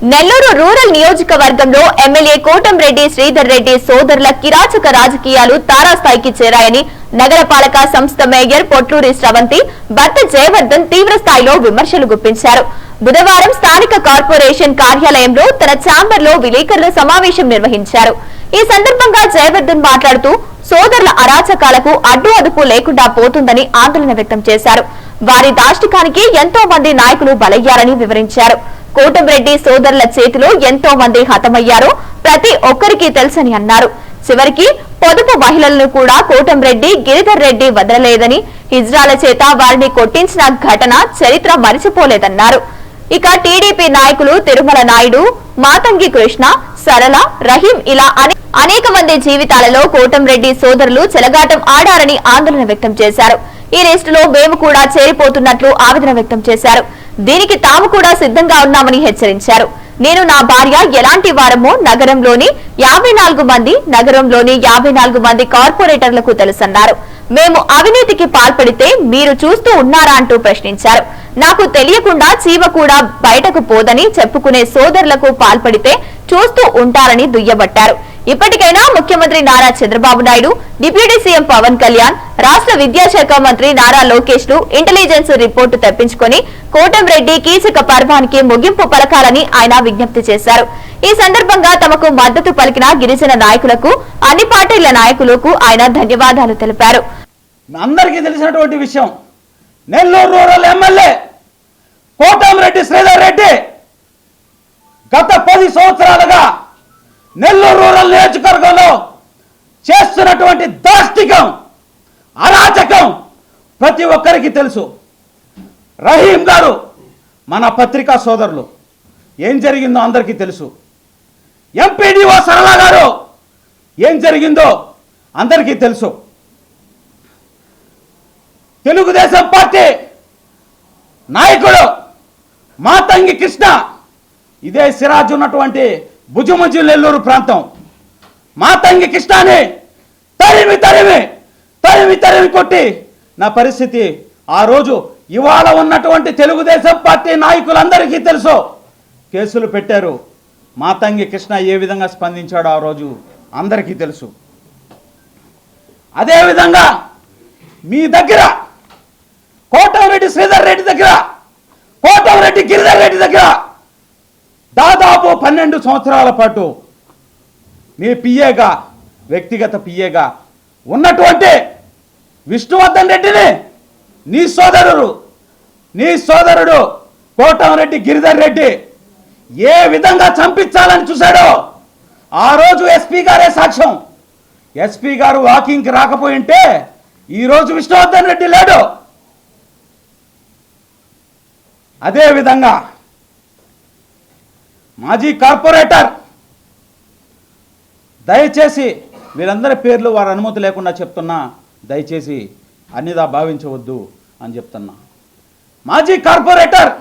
Nellore rural నియోజకవర్గంలో MLA Kotamreddy Sridhar Reddy సోదరుల కిరాచక రాజకీయాలు తారాస్థాయికి చేరాయని నగరపాలక సంస్థ మేయర్ పొట్లూరి శ్రవంతి భర్త జయవర్ధన్ తీవ్ర స్థాయిలో విమర్శలు గుప్పించారు. బుధవారం స్థానిక కార్పొరేషన్ కార్యాలయంలో తన ఛాంబర్లో విలేకరుల సమావేశం నిర్వహించారు. ఈ సందర్భంగా జయవర్ధన్ మాట్లాడుతూ సోదరుల అరాచకాలకు అడ్డు అదుపు లేకుండా పోతుందని ఆందోళన వ్యక్తం చేశారు. వారి దాష్టికానికి ఎంతో మంది నాయకులు బలయ్యారని వివరించారు. కోటంరెడ్డి సోదరుల చేతిలో ఎంతో మంది హతమయ్యారో ప్రతి ఒక్కరికి తెలుసని అన్నారు. చివరికి పొదుపు మహిళలను కూడా కోటంరెడ్డి గిరిధర్ రెడ్డి వదలలేదని, హిజ్రాల చేత వారిని కొట్టించిన ఘటన చరిత్ర మరిచిపోలేదన్నారు. ఇక టీడీపీ నాయకులు తిరుమల నాయుడు, మాతంగి కృష్ణ, సరళ, రహీం ఇలా అనేక మంది జీవితాలలో కోటంరెడ్డి సోదరులు చెలగాటం ఆడారని ఆందోళన వ్యక్తం చేశారు. ఈ లిస్టులో మేము కూడా చేరిపోతున్నట్లు ఆవేదన వ్యక్తం చేశారు. దీనికి తాము కూడా సిద్ధంగా ఉన్నామని హెచ్చరించారు. నేను నా భార్య ఎలాంటి వారమో నగరంలోని 54 మంది నగరంలోని 54 మంది కార్పొరేటర్లకు తెలుసన్నారు. మేము అవినీతికి పాల్పడితే మీరు చూస్తూ ఉన్నారా అంటూ ప్రశ్నించారు. నాకు తెలియకుండా చీమ కూడా బయటకు పోదని చెప్పుకునే సోదరులకు పాల్పడితే చూస్తూ ఉంటారని దుయ్యబట్టారు. ఇప్పటికైనా ముఖ్యమంత్రి నారా చంద్రబాబు నాయుడు, డిప్యూటీ సీఎం పవన్ కళ్యాణ్, రాష్ట్ర విద్యాశాఖ మంత్రి నారా లోకేష్ లు ఇంటెలిజెన్స్ రిపోర్టు తెప్పించుకొని కోటంరెడ్డి కీచక పర్వానికి ముగింపు పలకాలని ఆయన విజ్ఞప్తి చేశారు. ఈ సందర్భంగా తమకు మద్దతు పలికిన గిరిజన నాయకులకు, అన్ని పార్టీల నాయకులకు ఆయన ధన్యవాదాలు తెలిపారు. అందరికీ తెలిసినటువంటి విషయం, నెల్లూరు రూరల్ ఎమ్మెల్యే కోటంరెడ్డి శ్రీధర్ రెడ్డి గత 10 సంవత్సరాలుగా నెల్లూరు రూరల్ నియోజకవర్గంలో చేస్తున్నటువంటి దాష్టికం, అరాచకం ప్రతి ఒక్కరికి తెలుసు. రహీం గారు మన పత్రికా సోదరులు, ఏం జరిగిందో అందరికీ తెలుసు. ఎంపీడీఓ సరళ గారు ఏం జరిగిందో అందరికీ తెలుసు. తెలుగుదేశం పార్టీ నాయకుడు మాతంగి కృష్ణ, ఇదే సిరాజ్ ఉన్నటువంటి భుజముజి నెల్లూరు ప్రాంతం, మాతంగి కృష్ణని తరిమి తరిమి తరిమి తరిమి కొట్టి నా పరిస్థితి ఆ రోజు ఇవాళ ఉన్నటువంటి తెలుగుదేశం పార్టీ నాయకులందరికీ తెలుసు. కేసులు పెట్టారు. మాతంగి కృష్ణ ఏ విధంగా స్పందించాడో ఆ రోజు అందరికీ తెలుసు. అదేవిధంగా మీ దగ్గర కోటంరెడ్డి శ్రీధర్ రెడ్డి దగ్గర, కోటంరెడ్డి గిరిధర్ రెడ్డి దగ్గర దాదాపు 12 సంవత్సరాల పాటు మీ పిఏగా, వ్యక్తిగత పిఏగా ఉన్నటువంటి విష్ణువర్ధన్ రెడ్డిని నీ సోదరుడు కోటంరెడ్డి గిరిధర్ రెడ్డి ఏ విధంగా చంపించాలని చూశాడో ఆ రోజు ఎస్పీ గారే సాక్ష్యం. ఎస్పీ గారు వాకింగ్కి రాకపోయింటే ఈరోజు విష్ణువర్ధన్ రెడ్డి లేడు. అదేవిధంగా మాజీ కార్పొరేటర్, దయచేసి వీరందరి పేర్లు వారి అనుమతి లేకుండా చెప్తున్నా, దయచేసి అన్నిదా భావించవద్దు అని చెప్తున్నా. మాజీ కార్పొరేటర్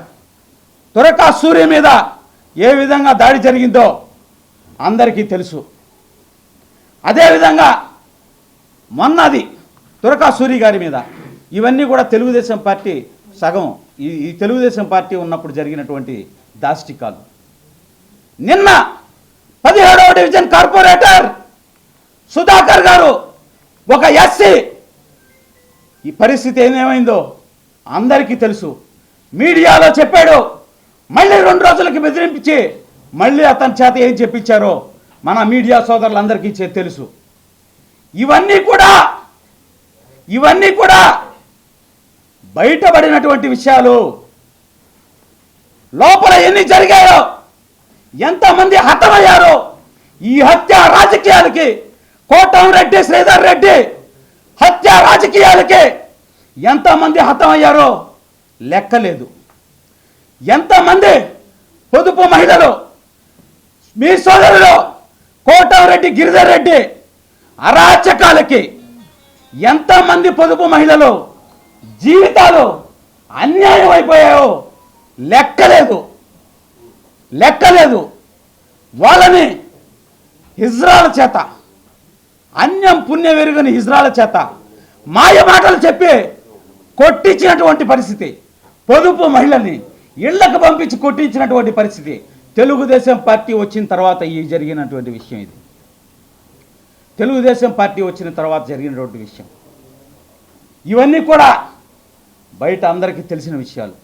తురకా సూర్య మీద ఏ విధంగా దాడి జరిగిందో అందరికీ తెలుసు. అదేవిధంగా మొన్నది తురకా సూర్య గారి మీద, ఇవన్నీ కూడా తెలుగుదేశం పార్టీ సగం ఈ తెలుగుదేశం పార్టీ ఉన్నప్పుడు జరిగినటువంటి దాష్టికాలు. నిన్న 17వ డివిజన్ కార్పొరేటర్ సుధాకర్ గారు ఒక ఎస్సీ, ఈ పరిస్థితి ఏమేమైందో అందరికీ తెలుసు. మీడియాలో చెప్పాడు. మళ్ళీ 2 రోజులకి బెదిరింపించి మళ్ళీ అతని చేత ఏం చెప్పించారో మన మీడియా సోదరులందరికీ తెలుసు. ఇవన్నీ కూడా బయటపడినటువంటి విషయాలు. లోపల ఎన్ని జరిగాయో, ఎంతమంది హతమయ్యారో, ఈ హత్య రాజకీయాలకి, కోటంరెడ్డి శ్రీధర్ రెడ్డి హత్య రాజకీయాలకి ఎంతమంది హతమయ్యారో లెక్కలేదు. ఎంతమంది పొదుపు మహిళలు, మీ సోదరులు కోటంరెడ్డి గిరిధర్ రెడ్డి అరాచకాలకి ఎంతమంది పొదుపు మహిళలు జీవితాలు అన్యాయం అయిపోయాయో లెక్కలేదు. వాళ్ళని హిజ్రాల చేత, అన్యం పుణ్య వెరుగని హిజ్రాల చేత మాయ మాటలు చెప్పి కొట్టించినటువంటి పరిస్థితి, పొదుపు మహిళల్ని ఇళ్లకు పంపించి కొట్టించినటువంటి పరిస్థితి తెలుగుదేశం పార్టీ వచ్చిన తర్వాత ఈ జరిగినటువంటి విషయం ఇది. తెలుగుదేశం పార్టీ వచ్చిన తర్వాత జరిగినటువంటి విషయం. ఇవన్నీ కూడా బయట అందరికీ తెలిసిన విషయాలు.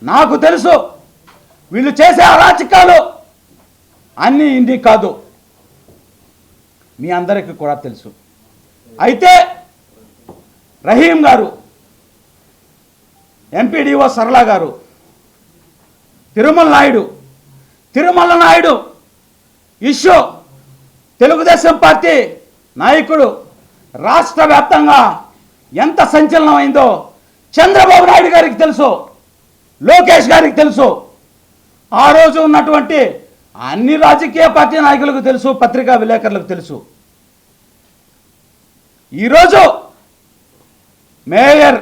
నాకు తెలుసు వీళ్ళు చేసే అరాచకాలు అన్నీ ఇన్ని కాదు, మీ అందరికీ కూడా తెలుసు. అయితే రహీం గారు, ఎంపీడీఓ సరళ గారు, తిరుమల నాయుడు ఇష్యూ తెలుగుదేశం పార్టీ నాయకుడు రాష్ట్ర వ్యాప్తంగా ఎంత సంచలనం అయిందో చంద్రబాబు నాయుడు గారికి తెలుసు, లోకేష్ గారికి తెలుసు, ఆ రోజు ఉన్నటువంటి అన్ని రాజకీయ పార్టీ నాయకులకు తెలుసు, పత్రికా విలేకరులకు తెలుసు. ఈరోజు మేయర్